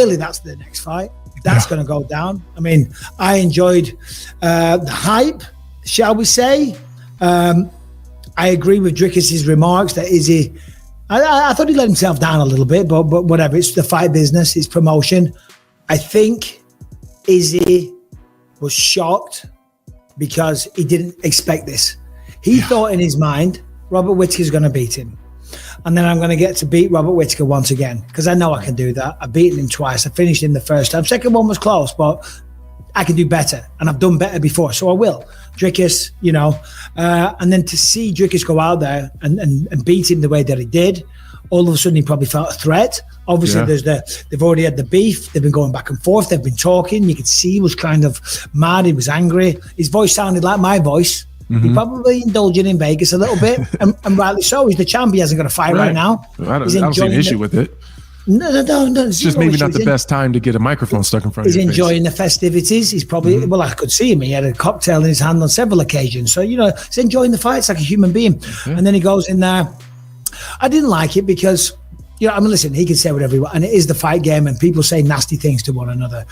clearly that's the next fight. That's going to go down. I mean, I enjoyed the hype, shall we say. I agree with Dricus' remarks that Izzy, I thought he let himself down a little bit, but whatever. It's the fight business, it's promotion. I think Izzy was shocked because he didn't expect this. He thought in his mind, Robert Whittaker's going to beat him. And then I'm going to get to beat Robert Whittaker once again because I know I can do that. I've beaten him twice. I finished him the first time. Second one was close, but I can do better. And I've done better before, so I will. Dricus, you know. And then to see Dricus go out there and beat him the way that he did, all of a sudden he probably felt a threat. Obviously, they've already had the beef. They've been going back and forth. They've been talking. You could see he was kind of mad. He was angry. His voice sounded like my voice. He's probably indulging in Vegas a little bit, and rightly so. He's the champ. He hasn't got a fight right now. I don't see an issue with it. No. It's just maybe not the best time to get a microphone stuck in front of you. He's enjoying the festivities. He's probably, well, I could see him. He had a cocktail in his hand on several occasions. So, you know, he's enjoying the fights like a human being. Okay. And then he goes in there. I didn't like it because, you know, I mean, listen, he can say whatever he wants, and it is the fight game, and people say nasty things to one another.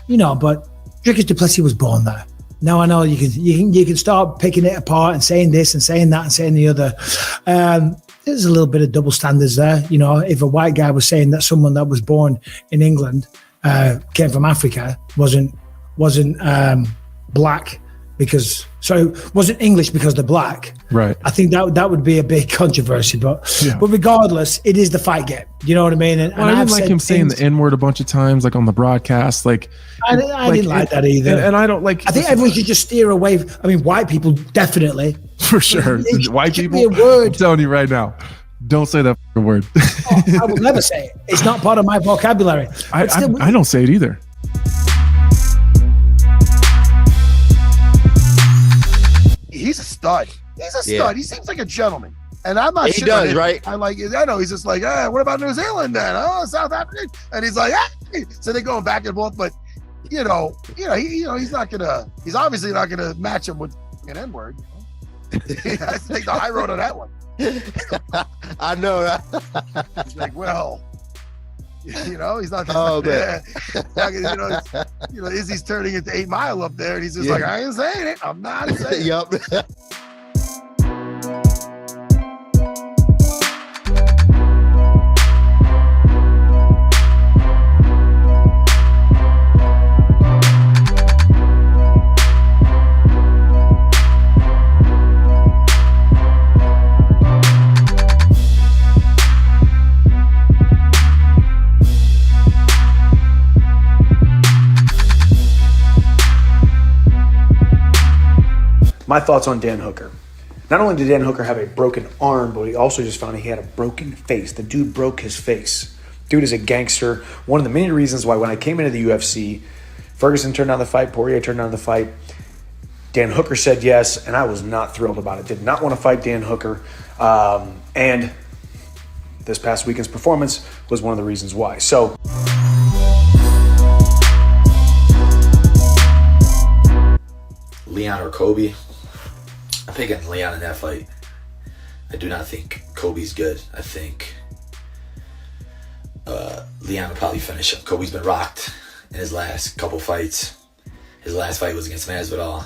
You know, but Dricus Du Plessis was born there. Now I know you can start picking it apart and saying this and saying that and saying the other. There's a little bit of double standards there. You know, if a white guy was saying that someone that was born in England came from Africa wasn't black because wasn't English because they're black. Right. I think that would be a big controversy, but regardless, it is the fight game. You know what I mean? And I didn't like him saying the N-word a bunch of times, like on the broadcast. Like I didn't like that either. And I don't like. I think everyone should just steer away. I mean, white people definitely. For sure, white people. I'm telling you right now, don't say that word. I will never say it. It's not part of my vocabulary. I don't say it either. He's a stud. He's a stud. He seems like a gentleman. And I'm not sure. He does, right? I know. He's just like, what about New Zealand then? Oh, South Africa. And he's like, hey. So they're going back and forth. But, he's obviously not going to match him with an N-word. He has to take the high road on that one. I know that. He's like, well, he's not. Izzy's turning into 8 Mile up there, and he's just like, I ain't saying it. I'm not saying it. Yep. My thoughts on Dan Hooker. Not only did Dan Hooker have a broken arm, but he also just found he had a broken face. The dude broke his face. Dude is a gangster. One of the many reasons why when I came into the UFC, Ferguson turned down the fight, Poirier turned down the fight. Dan Hooker said yes, and I was not thrilled about it. Did not want to fight Dan Hooker. And this past weekend's performance was one of the reasons why. So Leon or Kobe? I'm picking Leon in that fight. I do not think Kobe's good. I think Leon will probably finish him. Kobe's been rocked in his last couple fights. His last fight was against Masvidal.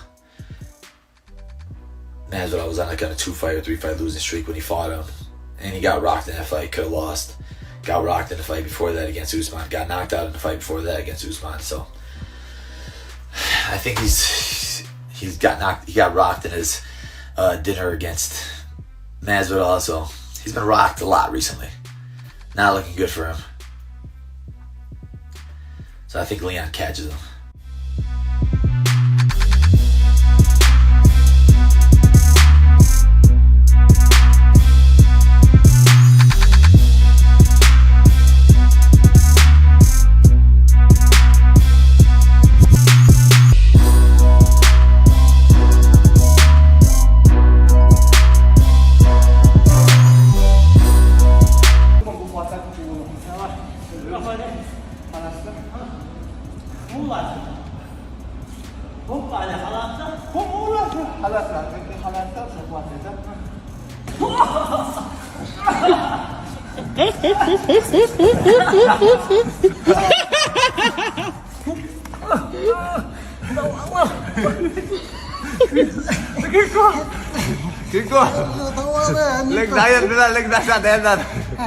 Masvidal was on like on a 2-fight or 3-fight losing streak when he fought him. And he got rocked in that fight, could have lost. Got rocked in the fight before that against Usman. Got knocked out in the fight before that against Usman. So I think he got rocked in his dinner against Masvidal, so he's been rocked a lot recently. Not looking good for him. So I think Leon catches him.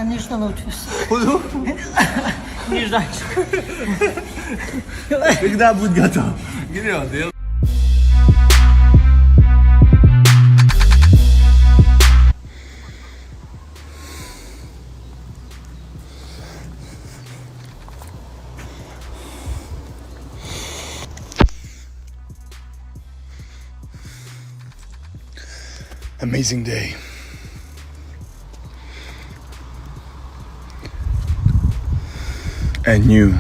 Нежно научусь. Нежданчик. Когда будет готов? Amazing day. And you.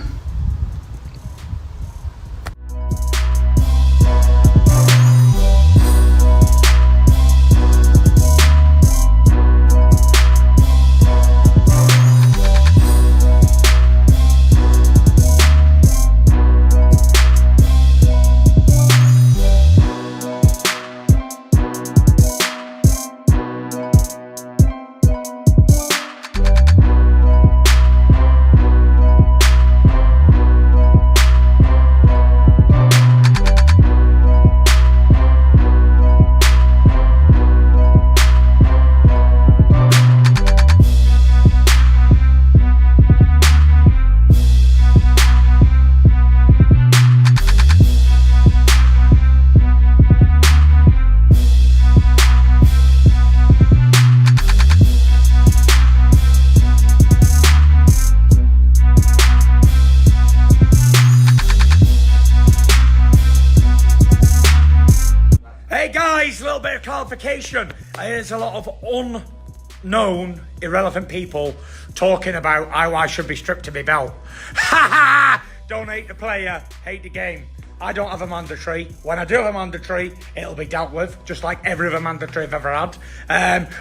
Clarification. There's a lot of unknown, irrelevant people talking about how I should be stripped to my belt. Ha ha! Don't hate the player, hate the game. I don't have a mandatory. When I do have a mandatory, it'll be dealt with, just like every other mandatory I've ever had.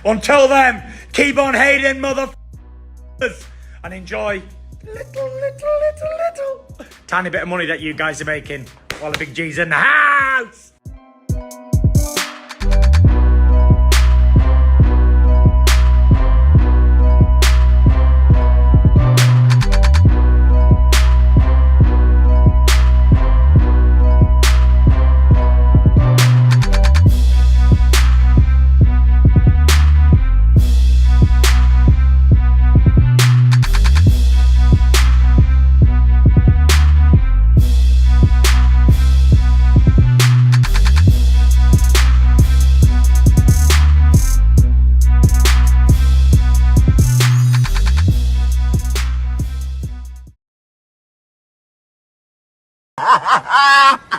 Until then, keep on hating, motherfuckers, and enjoy little tiny bit of money that you guys are making while the big G's in the house. Ha ha ha!